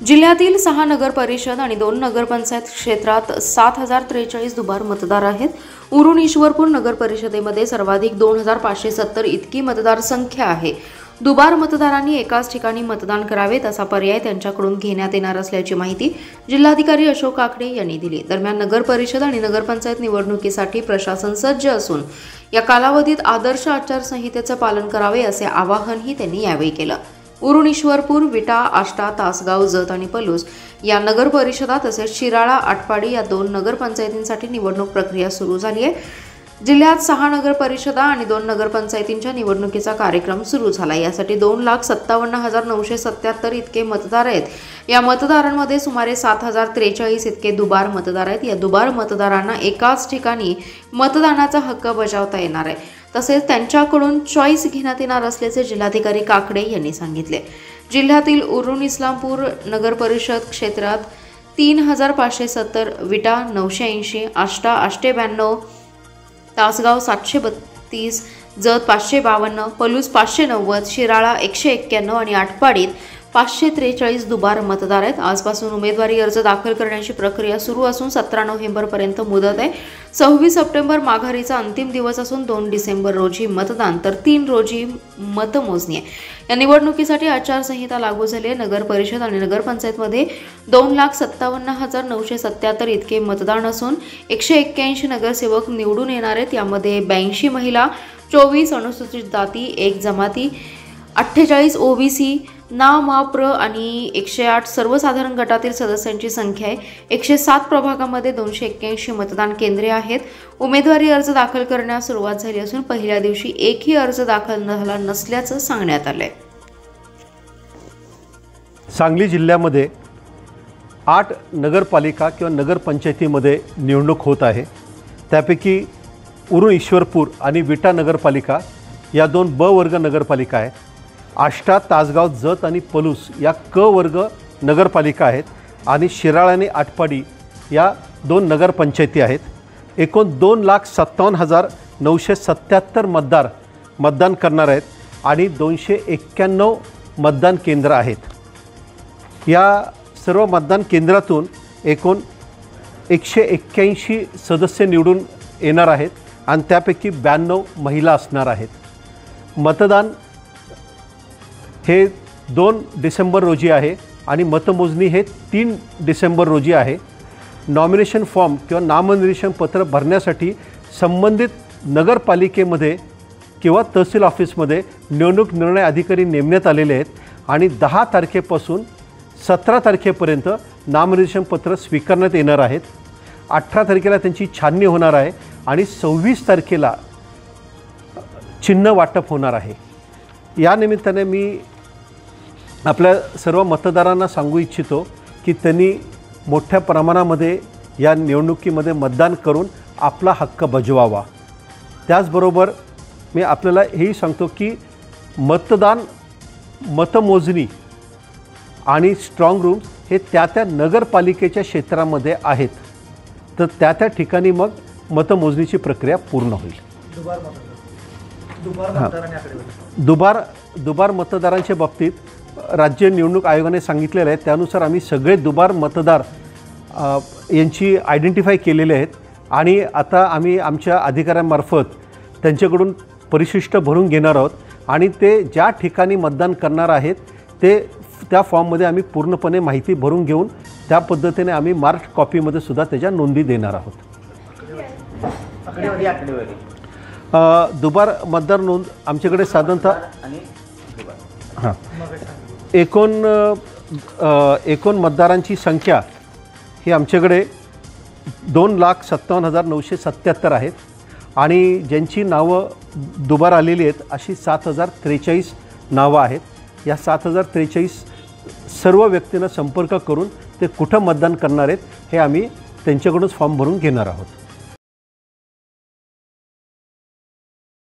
जिल्ह्यातील 6 नगर परिषद आणि 2 नगरपंचायत क्षेत्रात 7043 दुबार मतदार आहेत। उरण ईश्वरपूर नगर परिषदेमध्ये सर्वाधिक 2570 इतकी मतदार संख्या आहे। दुबार मतदारांनी एकाच ठिकाणी मतदान करावे तसा पर्याय त्यांच्याकडून घेण्यात येणार असल्याची माहिती जिल्हाधिकारी अशोक काकडे यांनी दिली। दरम्यान नगर परिषद आणि नगरपंचायत निवडणुकीसाठी प्रशासन सज्ज असून या कालावधीत आदर्श आचारसंहितेचे पालन करावे असे आवाहनही त्यांनी यावेळी केलं। उरण ईश्वरपूर, विटा, आष्टा, तासगाव, जत आणि पलूस या नगर परिषदा तसेच शिराळा, आटपाडी या 2 नगरपंचायतींसाठी निवडणूक प्रक्रिया सुरू झाली आहे। जिल्ह्यात 6 नगर परिषदा आणि 2 नगरपंचायतींच्या निवडणुकीचा कार्यक्रम सुरू झाला। यासाठी 2,57,977 इतके मतदार आहेत। या मतदारांमध्ये सुमारे 7,043 इतके दुबार मतदार आहेत। या दुबार मतदारांना एकाच ठिकाणी मतदानाचा हक्क बजावता येणार आहे। तसेच त्यांच्याकडून चॉईस घेण्यात येणार असल्याचे जिल्हाधिकारी काकडे यांनी सांगितले। जिल्ह्यातील उरण इस्लामपूर नगर परिषद क्षेत्रात 3,570, विटा 980, आष्टा 892, तासगाव 732, जत 552, पलूस 590, शिराळा 191 आणि आटपाडीत 543 दुबार मतदार आहेत। आजपासून उमेदवारी अर्ज दाखल करण्याची प्रक्रिया सुरू असून 17 नोव्हेंबरपर्यंत मुदत आहे। 26 सप्टेंबर माघारीचा अंतिम दिवस असून 2 डिसेंबर रोजी मतदान तर 3 रोजी मतमोजणी आहे। या निवडणुकीसाठी आचारसंहिता लागू झाली आहे। नगर परिषद आणि नगरपंचायतमध्ये 2,57,977 इतके मतदान असून 181 नगरसेवक निवडून येणार आहेत। यामध्ये 82 महिला, 24 अनुसूचित जाती, 1 जमाती, 48 ओबीसी, नाममात्र आणि 108 सर्वसाधारण गटातील सदस्यांची संख्या आहे। 107 प्रभागामध्ये 281 मतदान केंद्रे आहेत। उमेदवारी अर्ज दाखल करण्यास सुरुवात झाली असून पहिल्या दिवशी एकही अर्ज दाखल झाला नसल्याचं सांगण्यात आलंय। सांगली जिल्ह्यामध्ये 8 नगरपालिका किंवा नगरपंचायतीमध्ये निवडणूक होत आहे। त्यापैकी उरण ईश्वरपूर आणि विटा नगरपालिका या 2 ब वर्ग नगरपालिका आहेत। आष्टा, तासगाव, जत आणि पलूस या क वर्ग नगरपालिका आहेत आणि शिराळा आणि आटपाडी या 2 नगरपंचायती आहेत। एकूण 2,57,977 मतदान करणार आहेत आणि 291 मतदान केंद्र आहेत। या सर्व मतदान केंद्रातून एकूण 181 सदस्य निवडून येणार आहेत आणि त्यापैकी 92 महिला असणार आहेत। मतदान हे 2 डिसेंबर रोजी आहे आणि मतमोजणी हे 3 डिसेंबर रोजी आहे। नॉमिनेशन फॉर्म किंवा नामनिर्देशन पत्र भरण्यासाठी संबंधित नगरपालिकेमध्ये किंवा तहसील ऑफिसमध्ये निवडणूक निर्णय अधिकारी नेमण्यात आलेले आहेत आणि 10 तारखेपासून 17 तारखेपर्यंत नामनिर्देशन पत्र स्वीकारण्यात येणार आहेत। 18 तारखेला त्यांची छाननी होणार आहे आणि 26 तारखेला चिन्ह वाटप होणार आहे। या निमित्ताने मी आपल्या सर्व मतदारांना सांगू इच्छितो की त्यांनी मोठ्या प्रमाणामध्ये या निवडणुकीमध्ये मतदान करून आपला हक्क बजवावा। त्याचबरोबर मी आपल्याला हेही सांगतो की मतमोजणी आणि स्ट्रॉंग रूम्स हे त्या नगरपालिकेच्या क्षेत्रामध्ये आहेत, तर त्या ठिकाणी मग मतमोजणीची प्रक्रिया पूर्ण होईल। दुबार मतदारांच्या बाबतीत राज्य निवडणूक आयोगाने सांगितलेलं आहे त्यानुसार आम्ही सगळे दुबार मतदार यांची आयडेंटिफाय केलेले आहेत आणि आता आम्ही आमच्या अधिकाऱ्यांमार्फत त्यांच्याकडून परिशिष्ट भरून घेणार आहोत आणि ते ज्या ठिकाणी मतदान करणार आहेत ते त्या फॉर्ममध्ये आम्ही पूर्णपणे माहिती भरून घेऊन त्या पद्धतीने आम्ही मार्क्ड कॉपीमध्ये सुद्धा त्याच्या नोंदी देणार आहोत। दुबार मतदार नोंद आमच्याकडे साधारणतः एकूण मतदारांची संख्या ही आमच्याकडे 2,57,977 आहेत आणि ज्यांची नावं दुबार आलेली आहेत अशी 7,043 नावं आहेत। या 7,043 सर्व व्यक्तींना संपर्क करून ते कुठं मतदान करणार आहेत हे आम्ही त्यांच्याकडूनच फॉर्म भरून घेणार आहोत।